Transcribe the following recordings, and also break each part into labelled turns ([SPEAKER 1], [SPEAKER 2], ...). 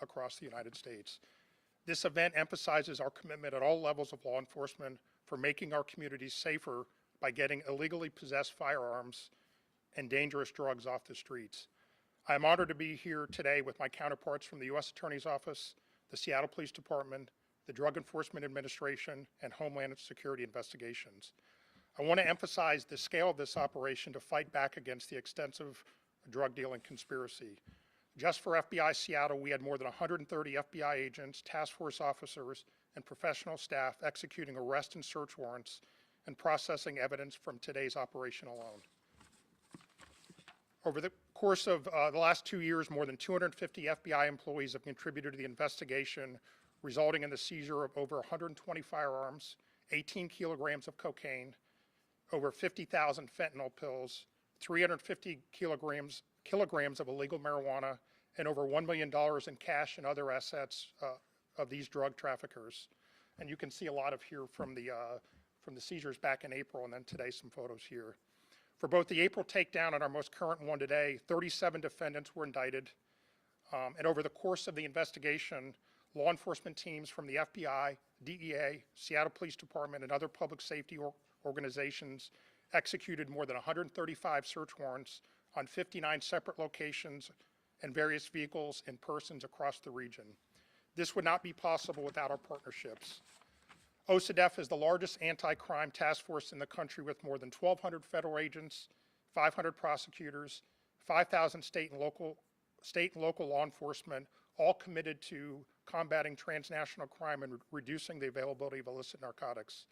[SPEAKER 1] across the United States. This event emphasizes our commitment at all levels of law enforcement for making our communities safer by getting illegally possessed firearms and dangerous drugs off the streets. I am honored to be here today with my counterparts from the U.S. Attorney's Office, the Seattle Police Department, the Drug Enforcement Administration, and Homeland Security Investigations. I want to emphasize the scale of this operation to fight back against the extensive drug dealing conspiracy. Just for FBI Seattle, we had more than 130 FBI agents, task force officers, and professional staff executing arrest and search warrants and processing evidence from today's operation alone. Over the course of the last 2 years, more than 250 FBI employees have contributed to the investigation, resulting in the seizure of over 120 firearms, 18 kilograms of cocaine, over 50,000 fentanyl pills, 350 kilograms of illegal marijuana, and over $1 million in cash and other assets of these drug traffickers. And you can see a lot of here from the seizures back in April, and then today some photos here. For both the April takedown and our most current one today, 37 defendants were indicted. And over the course of the investigation, law enforcement teams from the FBI, DEA, Seattle Police Department, and other public safety organizations executed more than 135 search warrants on 59 separate locations and various vehicles and persons across the region. This would not be possible without our partnerships. OCDEF is the largest anti-crime task force in the country with more than 1,200 federal agents, 500 prosecutors, 5,000 state and local law enforcement, all committed to combating transnational crime and reducing the availability of illicit narcotics.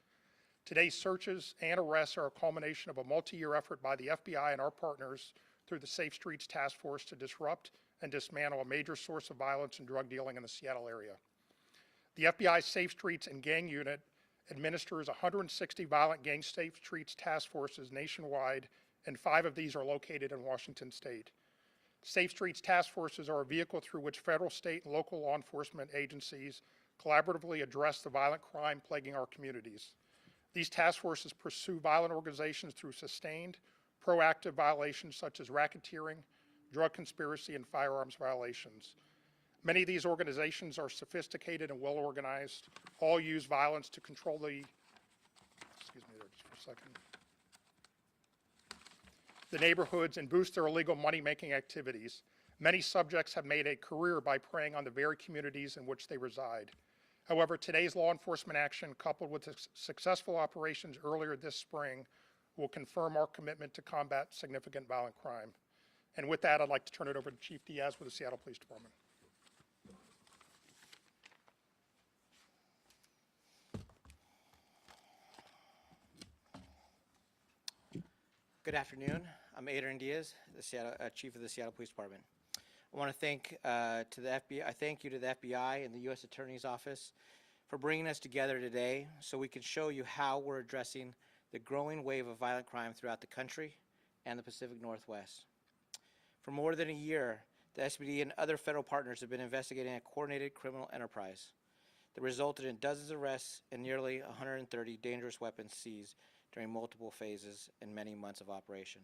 [SPEAKER 1] Today's searches and arrests are a culmination of a multi-year effort by the FBI and our partners through the Safe Streets Task Force to disrupt and dismantle a major source of violence and drug dealing in the Seattle area. The FBI's Safe Streets and Gang Unit administers 160 violent gang Safe Streets task forces nationwide, and 5 of these are located in Washington State. Safe Streets task forces are a vehicle through which federal, state, and local law enforcement agencies collaboratively address the violent crime plaguing our communities. These task forces pursue violent organizations through sustained, proactive violations such as racketeering, drug conspiracy, and firearms violations. Many of these organizations are sophisticated and well organized, all use violence to control the neighborhoods and boost their illegal money-making activities. Many subjects have made a career by preying on the very communities in which they reside. However, today's law enforcement action, coupled with the successful operations earlier this spring, will confirm our commitment to combat significant violent crime. And with that, I'd like to turn it over to Chief Diaz with the Seattle Police Department.
[SPEAKER 2] Good afternoon. I'm Adrian Diaz, the Chief of the Seattle Police Department. I want to thank I thank you to the FBI and the U.S. Attorney's Office for bringing us together today so we can show you how we're addressing the growing wave of violent crime throughout the country and the Pacific Northwest. For more than a year, the SPD and other federal partners have been investigating a coordinated criminal enterprise that resulted in dozens of arrests and nearly 130 dangerous weapons seized during multiple phases and many months of operation.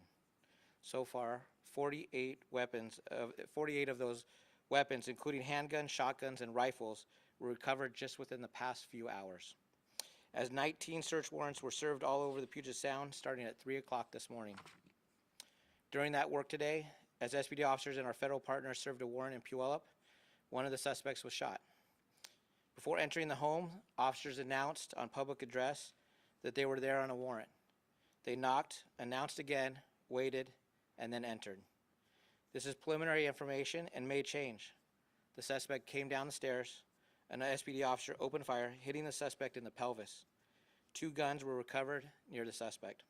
[SPEAKER 2] So far, 48 of those weapons, including handguns, shotguns, and rifles, were recovered just within the past few hours. As 19 search warrants were served all over the Puget Sound starting at 3 o'clock this morning. During that work today, as SPD officers and our federal partners served a warrant in Puyallup, one of the suspects was shot. Before entering the home, officers announced on public address that they were there on a warrant. They knocked, announced again, waited, and then entered. This is preliminary information and may change. The suspect came down the stairs, and an SPD officer opened fire, hitting the suspect in the pelvis. 2 guns were recovered near the suspect.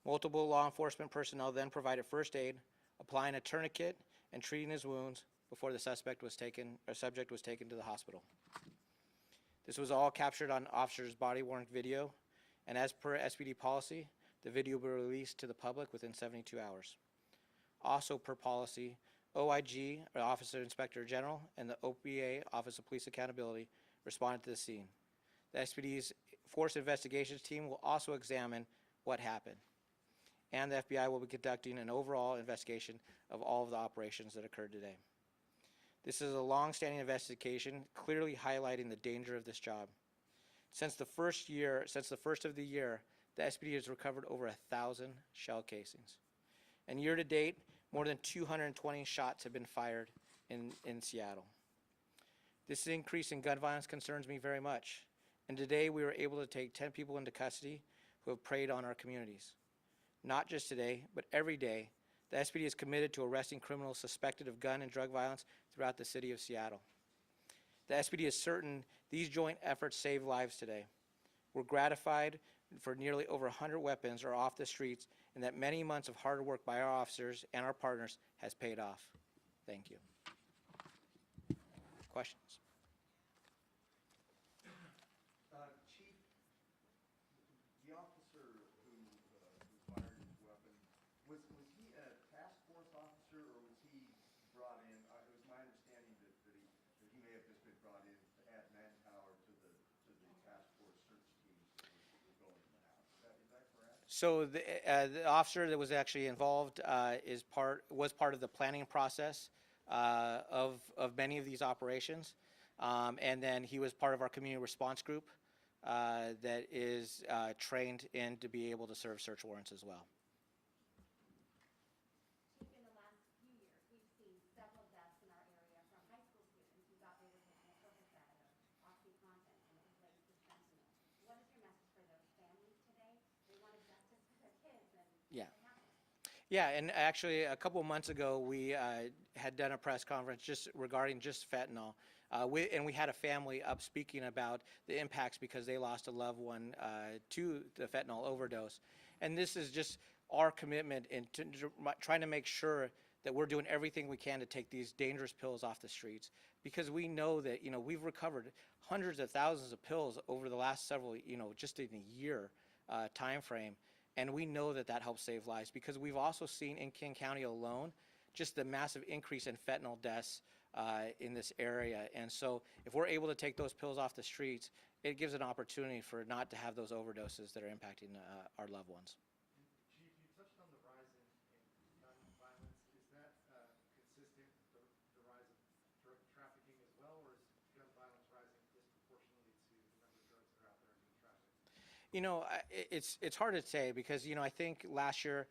[SPEAKER 2] Multiple law enforcement personnel then provided first aid, applying a tourniquet and treating his wounds before the subject was taken to the hospital. This was all captured on officers' body-worn video, and as per SPD policy, the video will be released to the public within 72 hours. Also per policy, OIG, or Officer Inspector General, and the OPA, Office of Police Accountability, responded to the scene. The SPD's Force Investigations team will also examine what happened, and the FBI will be conducting an overall investigation of all of the operations that occurred today. This is a long-standing investigation, clearly highlighting the danger of this job. Since the first of the year, the SPD has recovered over 1,000 shell casings. And year to date, more than 220 shots have been fired in Seattle. This increase in gun violence concerns me very much. And today we were able to take 10 people into custody who have preyed on our communities. Not just today, but every day, the SPD is committed to arresting criminals suspected of gun and drug violence throughout the city of Seattle. The SPD is certain these joint efforts save lives today. We're gratified for nearly over 100 weapons are off the streets and that many months of hard work by our officers and our partners has paid off. Thank you. Questions?
[SPEAKER 3] Chief, the officer who fired his weapon, was he a task force officer or was he brought in? It was my understanding that he may have just been brought in to add manpower to the task force search teams that were going in the house. Is that correct?
[SPEAKER 2] So the officer that was actually involved was part of the planning process of many of these operations, and then he was part of our community response group that is trained in to be able to serve search warrants as well.
[SPEAKER 4] Chief, in the last few years, we've seen several deaths in our area from high school students who thought they were taking a Percocet or OxyContin and it replaced with fentanyl. What is your message for those families today? They wanted justice for their kids, and
[SPEAKER 2] Yeah.
[SPEAKER 4] what happened?
[SPEAKER 2] Yeah, and actually a couple of months ago we had done a press conference just regarding just fentanyl. And we had a family up speaking about the impacts because they lost a loved one to the fentanyl overdose. And this is just our commitment in trying to make sure that we're doing everything we can to take these dangerous pills off the streets, because we know that, you know, we've recovered hundreds of thousands of pills over the last several, you know, just in a year time frame. And we know that that helps save lives, because we've also seen in King County alone just the massive increase in fentanyl deaths in this area. And so if we're able to take those pills off the streets, it gives an opportunity for not to have those overdoses that are impacting our loved ones.
[SPEAKER 5] Chief, you touched on the rise in gun violence. Is that consistent with the rise of drug trafficking as well, or is gun violence rising disproportionately to the number of drugs that are out there and being trafficked?
[SPEAKER 2] You know, it's hard to say, because, you know, I think last year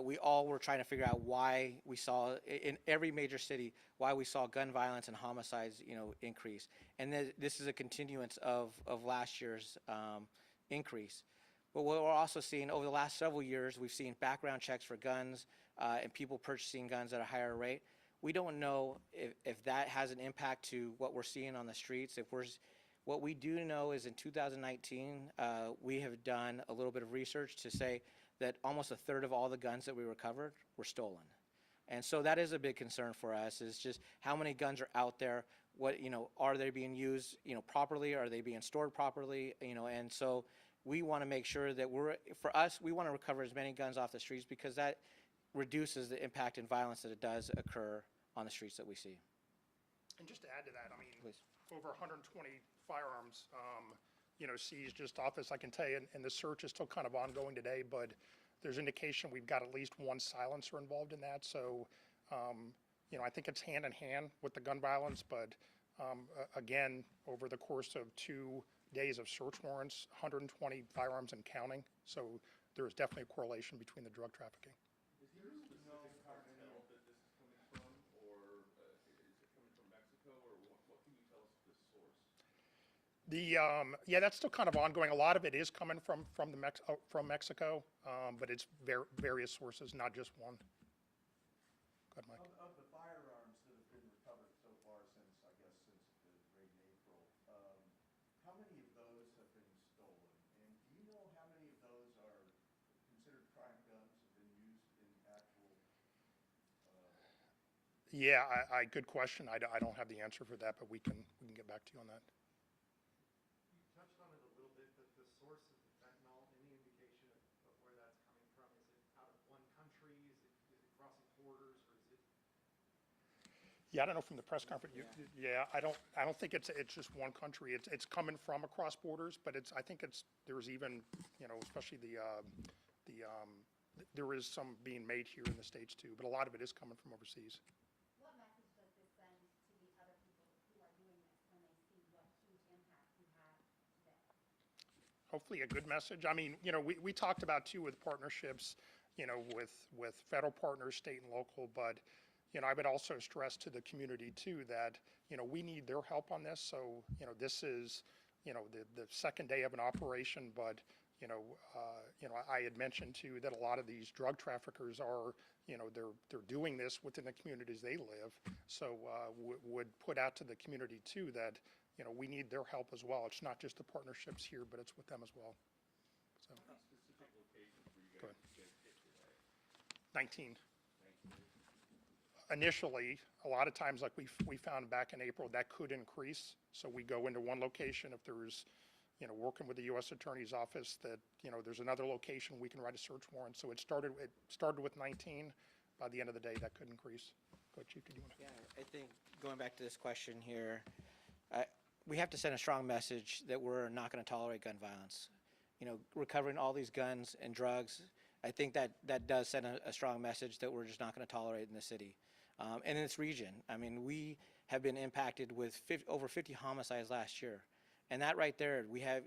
[SPEAKER 2] we all were trying to figure out why we saw in every major city why we saw gun violence and homicides, you know, increase. And this is a continuance of last year's increase. But what we're also seeing over the last several years, we've seen background checks for guns and people purchasing guns at a higher rate. We don't know if that has an impact to what we're seeing on the streets. What we do know is in 2019, we have done a little bit of research to say that almost a third of all the guns that we recovered were stolen. And so that is a big concern for us, is just how many guns are out there, what, you know, are they being used, you know, properly, are they being stored properly, you know, and so we want to make sure that we want to recover as many guns off the streets, because that reduces the impact and violence that it does occur on the streets that we see.
[SPEAKER 1] And just to add to that, I mean,
[SPEAKER 2] Please.
[SPEAKER 1] over 120 firearms, you know, seized just off this, I can tell you, and the search is still kind of ongoing today, but there's indication we've got at least one silencer involved in that. So, you know, I think it's hand in hand with the gun violence, but again, over the course of 2 days of search warrants, 120 firearms and counting. So there is definitely a correlation between the drug trafficking.
[SPEAKER 3] Is there a specific cartel that this is coming from, or is it coming from Mexico, or what can you tell us the source?
[SPEAKER 1] Yeah, that's still kind of ongoing. A lot of it is coming from Mexico, but it's various sources, not just one. Go ahead, Mike.
[SPEAKER 3] Of the firearms that have been recovered so far since the raid in April, how many of those have been stolen? And do you know how many of those are considered crime guns, have been used in actual?
[SPEAKER 1] Yeah, good question. I don't have the answer for that, but we can get back to you on that.
[SPEAKER 5] You touched on it a little bit, but the source of the fentanyl, any indication of where that's coming from? Is it out of one country? Is it crossing borders, or is it?
[SPEAKER 1] Yeah, I don't know from the press conference. Yeah, I don't think it's just one country. It's coming from across borders, but I think there's even, you know, especially there is some being made here in the States too, but a lot of it is coming from overseas.
[SPEAKER 4] What message does this send to
[SPEAKER 1] hopefully a good message. I mean, we talked about too with partnerships, with federal partners, state and local, but, I would also stress to the community too that, we need their help on this. So, this is, the second day of an operation, but, I had mentioned too that a lot of these drug traffickers are, they're doing this within the communities they live. So, would put out to the community too that, we need their help as well. It's not just the partnerships here, but it's with them as well. So,
[SPEAKER 3] Specific locations where you
[SPEAKER 1] Go
[SPEAKER 3] guys
[SPEAKER 1] ahead.
[SPEAKER 3] get hit today?
[SPEAKER 1] 19. Initially, a lot of times, like we found back in April, that could increase. So we go into one location. If there's, working with the U.S. Attorney's Office, that, there's another location, we can write a search warrant. So it started with 19. By the end of the day, that could increase. Go ahead, Chief, did you want to?
[SPEAKER 2] Yeah, I think going back to this question here, we have to send a strong message that we're not going to tolerate gun violence. Recovering all these guns and drugs, I think that does send a strong message that we're just not going to tolerate in the city. And in this region, I mean, we have been impacted with over 50 homicides last year. And that right there, we have,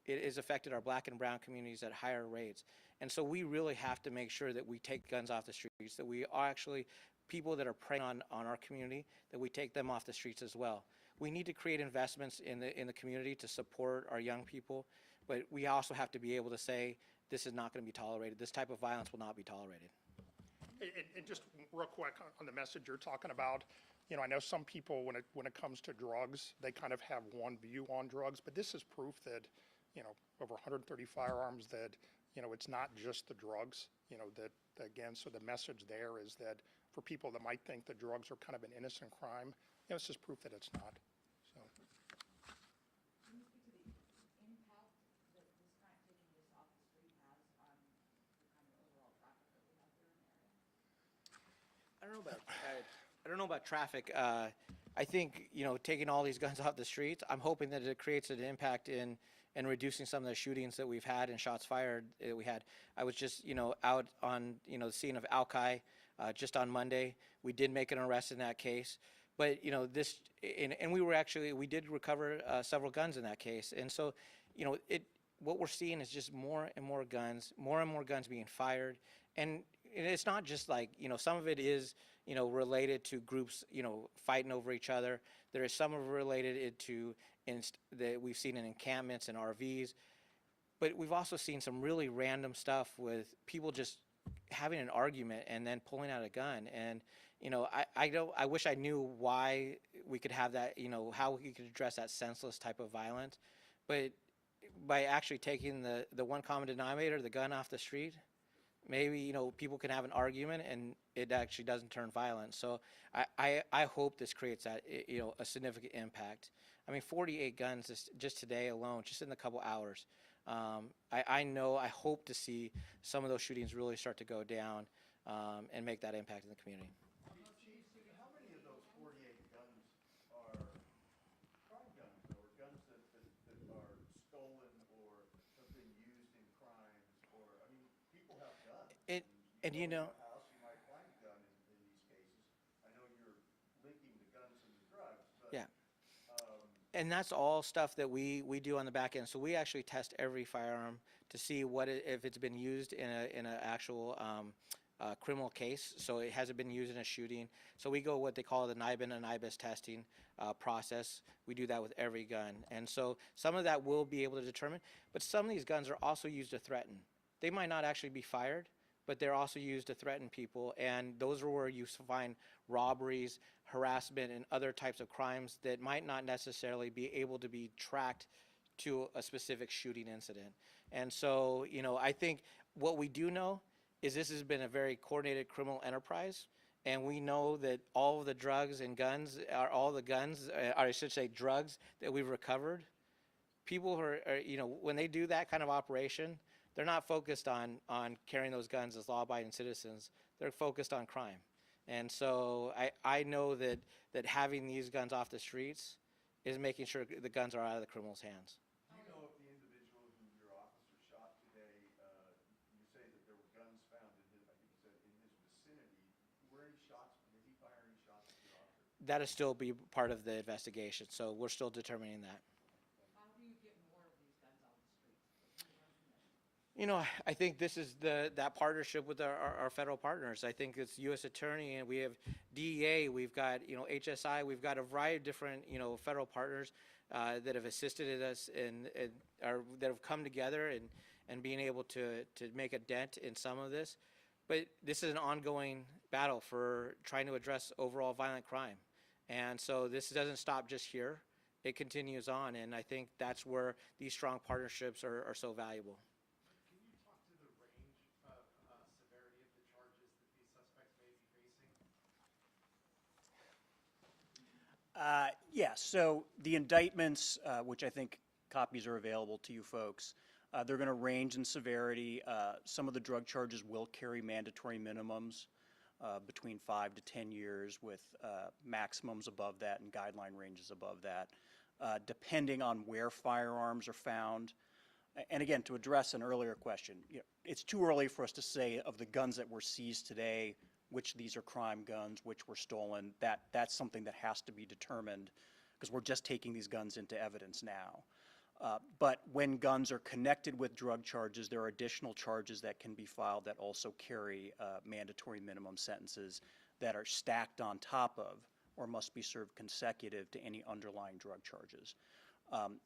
[SPEAKER 2] it has affected our black and brown communities at higher rates. And so we really have to make sure that we take guns off the streets, that we are actually people that are preying on our community, that we take them off the streets as well. We need to create investments in the community to support our young people, but we also have to be able to say this is not going to be tolerated. This type of violence will not be tolerated.
[SPEAKER 1] And just real quick on the message you're talking about, I know some people, when it comes to drugs, they kind of have one view on drugs, but this is proof that, over 130 firearms, that, it's not just the drugs, that, again, so the message there is that for people that might think that drugs are kind of an innocent crime, it's just proof that it's not, so.
[SPEAKER 6] Can you speak to the impact that this kind of taking this off the street has on the kind of overall traffic that we have here in the area?
[SPEAKER 2] I don't know about traffic. I think, taking all these guns off the streets, I'm hoping that it creates an impact in reducing some of the shootings that we've had and shots fired that we had. I was just, out on, the scene of Alki just on Monday. We did make an arrest in that case. But, and we did recover several guns in that case. And so, what we're seeing is just more and more guns being fired. And it's not just like, some of it is, related to groups, fighting over each other. There is some of it related to that we've seen in encampments and RVs. But we've also seen some really random stuff with people just having an argument and then pulling out a gun. And, I wish I knew why we could have that, how we could address that senseless type of violence. But by actually taking the one common denominator, the gun off the street, maybe, people can have an argument and it actually doesn't turn violent. So I hope this creates that, a significant impact. I mean, 48 guns just today alone, just in a couple hours. I hope to see some of those shootings really start to go down and make that impact in the community.
[SPEAKER 3] Chief, how many of those 48 guns are crime guns, or guns that are stolen or have been used in crimes? Or, I mean, people have guns.
[SPEAKER 2] And
[SPEAKER 3] go into a house, you might find a gun in these cases. I know you're linking the guns and the drugs, but
[SPEAKER 2] yeah. And that's all stuff that we do on the back end. So we actually test every firearm to see if it's been used in an actual criminal case. So it hasn't been used in a shooting. So we go what they call the NIBIN and IBIS testing process. We do that with every gun. And so some of that we'll be able to determine. But some of these guns are also used to threaten. They might not actually be fired, but they're also used to threaten people. And those are where you find robberies, harassment, and other types of crimes that might not necessarily be able to be tracked to a specific shooting incident. And so, I think what we do know is this has been a very coordinated criminal enterprise. And we know that all of the drugs and guns are all the guns, or I should say drugs, that we've recovered. People who are, when they do that kind of operation, they're not focused on carrying those guns as law-abiding citizens. They're focused on crime. And so I know that having these guns off the streets is making sure the guns are out of the criminals' hands.
[SPEAKER 3] do you know if the individual who your officer shot today, you say that there were guns found in his, I think you said, in his vicinity. Were any shots, did he fire any shots at your officer?
[SPEAKER 2] That'll still be part of the investigation, so we're still determining that.
[SPEAKER 6] How do you get more of these guns off the streets?
[SPEAKER 2] You know, I think this is that partnership with our federal partners. I think it's U.S. Attorney, and we have DEA, we've got, you know, HSI, we've got a variety of different, you know, federal partners that have assisted us and are that have come together and being able to make a dent in some of this. But this is an ongoing battle for trying to address overall violent crime. And so this doesn't stop just here. It continues on, and I think that's where these strong partnerships are so valuable.
[SPEAKER 5] Can you talk to the range of severity of the charges that these suspects may be facing?
[SPEAKER 7] Yes, so the indictments, which I think copies are available to you folks, they're going to range in severity. Some of the drug charges will carry mandatory minimums between 5 to 10 years with maximums above that and guideline ranges above that, depending on where firearms are found. And again, to address an earlier question, you know, it's too early for us to say of the guns that were seized today, which these are crime guns, which were stolen. That's something that has to be determined because we're just taking these guns into evidence now. But when guns are connected with drug charges, there are additional charges that can be filed that also carry mandatory minimum sentences that are stacked on top of or must be served consecutive to any underlying drug charges.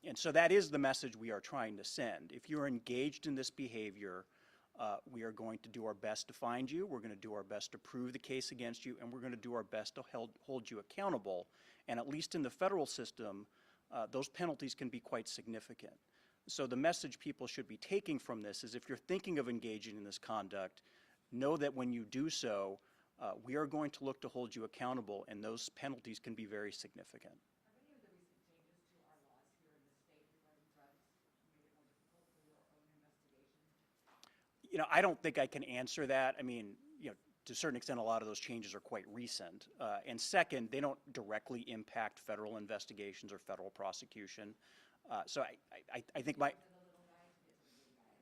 [SPEAKER 7] And so that is the message we are trying to send. If you're engaged in this behavior, we are going to do our best to find you. We're going to do our best to prove the case against you, and we're going to do our best to hold you accountable. And at least in the federal system, those penalties can be quite significant. So the message people should be taking from this is if you're thinking of engaging in this conduct, know that when you do so, we are going to look to hold you accountable, and those penalties can be very significant.
[SPEAKER 6] Have any of the recent changes to our laws here in the state regarding drugs made it more difficult for your own investigation?
[SPEAKER 7] You know, I don't think I can answer that. I mean, you know, to a certain extent, a lot of those changes are quite recent. And second, they don't directly impact federal investigations or federal prosecution. So I think my...
[SPEAKER 6] For the little guy to get to the big guys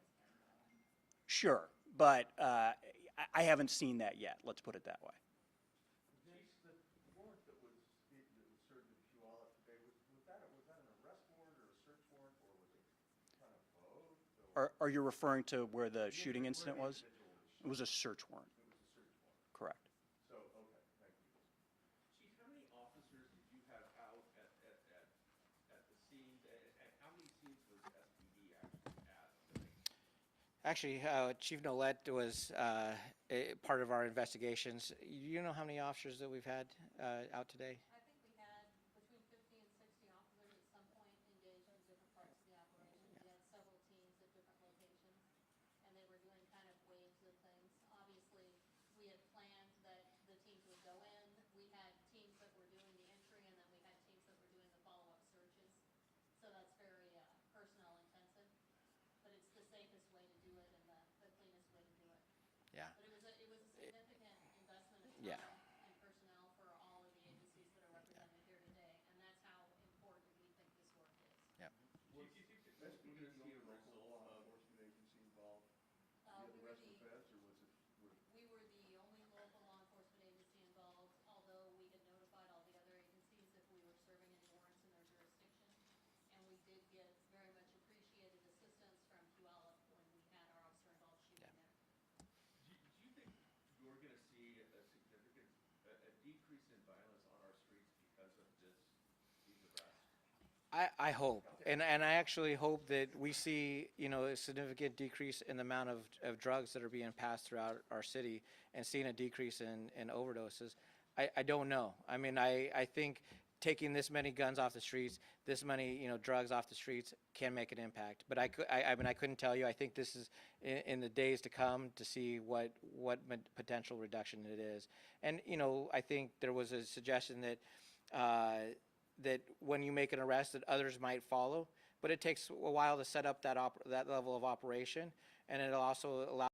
[SPEAKER 6] and,
[SPEAKER 7] Sure, but I haven't seen that yet. Let's put it that way.
[SPEAKER 3] Vince, the warrant that was served in Puyallup today, was that an arrest warrant or a search warrant, or was it kind of both?
[SPEAKER 7] Are you referring to where the shooting incident
[SPEAKER 3] Where
[SPEAKER 7] was?
[SPEAKER 3] the individual was
[SPEAKER 7] It was a search warrant,
[SPEAKER 3] It was a search warrant.
[SPEAKER 7] correct.
[SPEAKER 3] So, okay, thank you.
[SPEAKER 8] Chief, how many officers did you have out at the scenes, and how many scenes was SPD actually at?
[SPEAKER 2] Actually, Chief Nolet was part of our investigations. You know how many officers that we've had out today?
[SPEAKER 9] I think we had between 50 and 60 officers at some point engaged in different parts of the operation. We had several teams at different locations, and they were doing kind of waves of things. Obviously, we had planned that the teams would go in. We had teams that were doing the entry, and then we had teams that were doing the follow-up searches. So that's very personnel intensive, but it's the safest way to do it and the cleanest way to do it.
[SPEAKER 2] Yeah.
[SPEAKER 9] But it was a significant investment of
[SPEAKER 2] Yeah.
[SPEAKER 9] time and personnel for all of the agencies that are represented here today, and that's how important we think this work is.
[SPEAKER 2] Yeah.
[SPEAKER 8] Chief, do you think that
[SPEAKER 3] SPD
[SPEAKER 8] we're
[SPEAKER 3] the
[SPEAKER 8] going to see
[SPEAKER 3] only
[SPEAKER 8] a
[SPEAKER 3] local
[SPEAKER 8] result
[SPEAKER 3] law
[SPEAKER 8] of?
[SPEAKER 3] enforcement agency involved?
[SPEAKER 9] We
[SPEAKER 3] The
[SPEAKER 9] were
[SPEAKER 3] rest of the
[SPEAKER 9] the,
[SPEAKER 3] feds, or was it?
[SPEAKER 9] we were the only local law enforcement agency involved, although we had notified all the other agencies if we were serving any warrants in their jurisdiction. And we did get very much appreciated assistance from Puyallup when we had our officer involved shooting
[SPEAKER 2] Yeah.
[SPEAKER 9] there.
[SPEAKER 8] Do you think you're going to see a significant a decrease in violence on our streets because of these arrests?
[SPEAKER 2] I hope, and I actually hope that we see, you know, a significant decrease in the amount of drugs that are being passed throughout our city and seeing a decrease in overdoses. I don't know. I mean, I think taking this many guns off the streets, this many, you know, drugs off the streets can make an impact. But I mean, I couldn't tell you. I think this is in the days to come to see what potential reduction it is. And, you know, I think there was a suggestion that that when you make an arrest that others might follow, but it takes a while to set up that level of operation, and it'll also allow